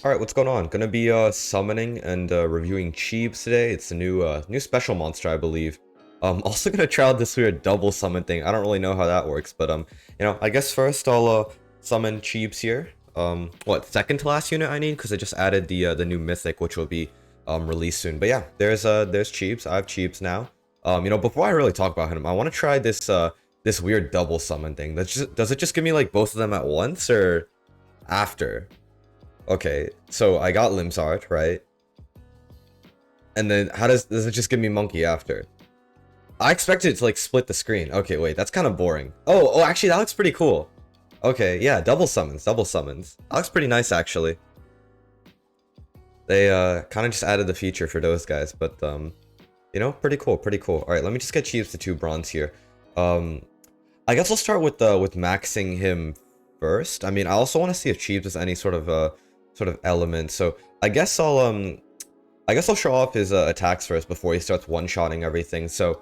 Alright, what's going on? Gonna be summoning and reviewing Cheebs today. It's a new special monster, I believe. Also gonna try out this weird double summon thing. I don't really know how that works, but I guess first I'll summon Cheebs here. What, second to last unit I need? Because I just added the new mythic, which will be released soon. But yeah, there's Cheebs. I have Cheebs now. Before I really talk about him, I want to try this weird double summon thing. Does it just give me like both of them at once or after? Okay, so I got Limzard, right? And then how does it just give me Monke after? I expected it to like split the screen. Okay, wait, that's kind of boring. Oh, actually that looks pretty cool. Okay, yeah, double summons. That looks pretty nice actually. They kind of just added the feature for those guys, but pretty cool, pretty cool. All right, let me just get Cheebs to 2 bronze here. I guess I'll start with maxing him first. I mean, I also want to see if Cheebs has any sort of element. So I guess I'll show off his attacks first before he starts one-shotting everything. So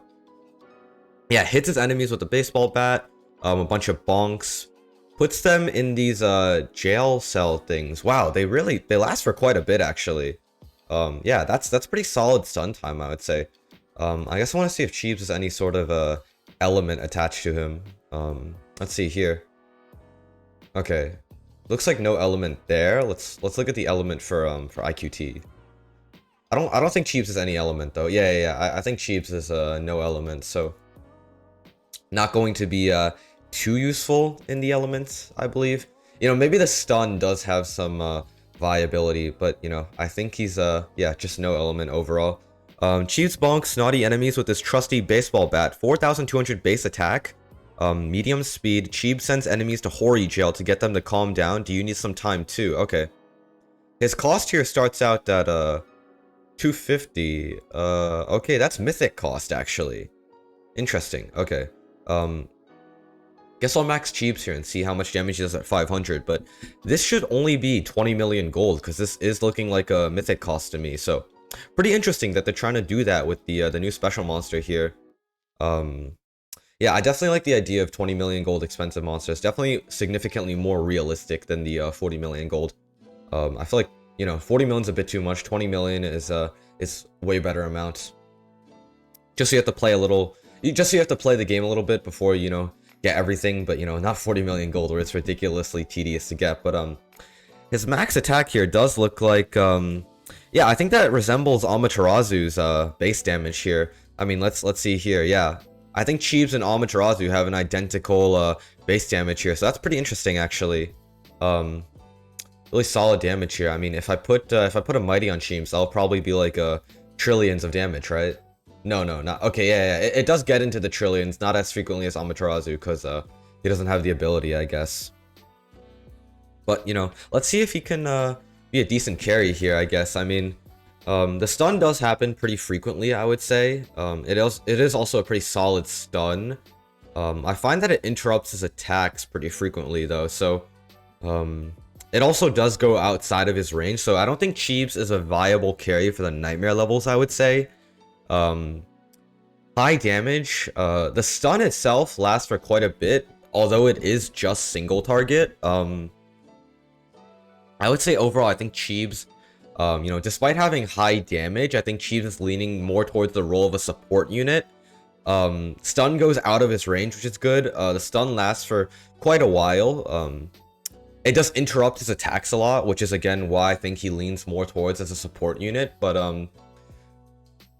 yeah, hits his enemies with a baseball bat, a bunch of bonks, puts them in these jail cell things. Wow, they last for quite a bit actually. Yeah, that's pretty solid stun time, I would say. I guess I want to see if Cheebs has any sort of element attached to him. Let's see here. Okay, looks like no element there. Let's look at the element for IQT. I don't think Cheebs has any element though. Yeah. I think Cheebs is no element, so not going to be too useful in the elements, I believe. Maybe the stun does have some viability, but I think he's just no element overall. Cheebs bonks naughty enemies with his trusty baseball bat. 4,200 base attack. Medium speed. Cheebs sends enemies to Hori jail to get them to calm down. Do you need some time too? Okay. His cost here starts out at 250. Okay, that's mythic cost actually. Interesting. Okay. Guess I'll max Cheebs here and see how much damage he does at 500, but this should only be 20 million gold because this is looking like a mythic cost to me. So pretty interesting that they're trying to do that with the new special monster here. Yeah, I definitely like the idea of 20 million gold expensive monsters. Definitely significantly more realistic than the 40 million gold. I feel like, 40 million is a bit too much. 20 million is way better amount. Just so you have to play a little, just so you have to play the game a little bit before, get everything, but not 40 million gold where it's ridiculously tedious to get. But his max attack here does look like yeah, I think that resembles Amaterasu's base damage here. I mean, let's see here. Yeah, I think Cheebs and Amaterasu have an identical base damage here, so that's pretty interesting actually. Really solid damage here. I mean, if I put a mighty on Cheebs, that'll probably be like trillions of damage, right? No, not okay. Yeah. It does get into the trillions, not as frequently as Amaterasu because he doesn't have the ability, I guess. But let's see if he can be a decent carry here, I guess. I mean, the stun does happen pretty frequently, I would say. It is also a pretty solid stun. I find that it interrupts his attacks pretty frequently though, so it also does go outside of his range, so I don't think Cheebs is a viable carry for the nightmare levels, I would say. High damage. The stun itself lasts for quite a bit, although it is just single target. I would say overall, I think Cheebs, despite having high damage, I think Cheebs is leaning more towards the role of a support unit. Stun goes out of his range, which is good. The stun lasts for quite a while. It does interrupt his attacks a lot, which is again why I think he leans more towards as a support unit. But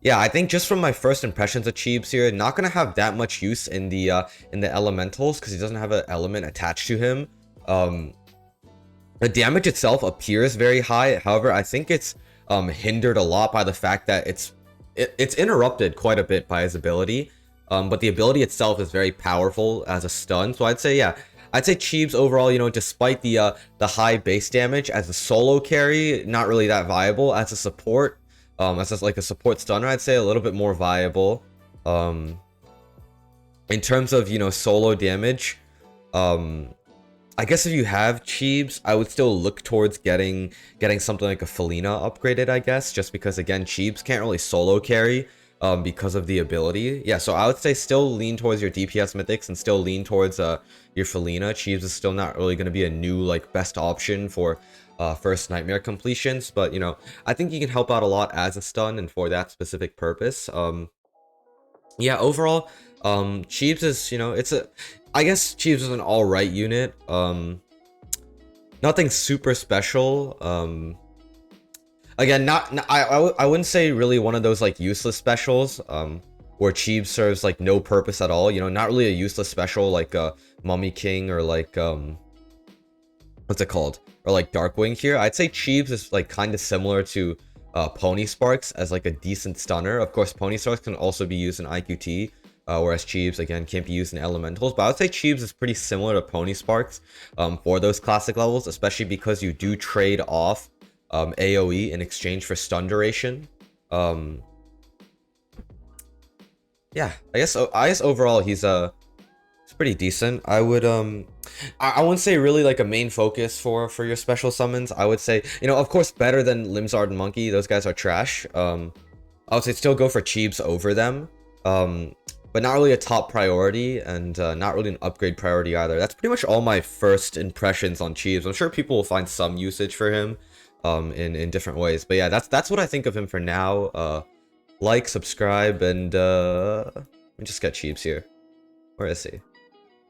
yeah, I think just from my first impressions of Cheebs here, not gonna have that much use in the elementals because he doesn't have an element attached to him. The damage itself appears very high. However, I think it's hindered a lot by the fact that it's interrupted quite a bit by his ability. But the ability itself is very powerful as a stun. So I'd say, yeah, I'd say Cheebs overall, despite the high base damage as a solo carry, not really that viable. As a support, as like a support stunner, I'd say a little bit more viable. In terms of solo damage, I guess if you have Cheebs, I would still look towards getting something like a Felina upgraded, I guess, just because again Cheebs can't really solo carry because of the ability. Yeah, so I would say still lean towards your DPS mythics and still lean towards your Felina. Cheebs is still not really going to be a new like best option for first nightmare completions, but you know, I think he can help out a lot as a stun and for that specific purpose. Yeah, overall, Cheebs is, you know, I guess Cheebs is an alright unit. Nothing super special. Again, I wouldn't say really one of those like useless specials, where Cheebs serves like no purpose at all. You know, not really a useless special like Mummy King or like what's it called? Or like Darkwing here. I'd say Cheebs is like kind of similar to Pony Sparks as like a decent stunner. Of course, Pony Sparks can also be used in IQT, whereas Cheebs again can't be used in Elementals. But I would say Cheebs is pretty similar to Pony Sparks for those classic levels, especially because you do trade off AoE in exchange for stun duration. Yeah, I guess overall it's pretty decent. I would I wouldn't say really like a main focus for your special summons. I would say, you know, of course better than Limzard and Monke. Those guys are trash. I would say still go for Cheebs over them. But not really a top priority, and not really an upgrade priority either. That's pretty much all my first impressions on Cheebs. I'm sure people will find some usage for him in different ways. But yeah, that's what I think of him for now. Like, subscribe, and let me just get Cheebs here. Where is he?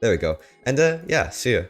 There we go. And yeah, see ya.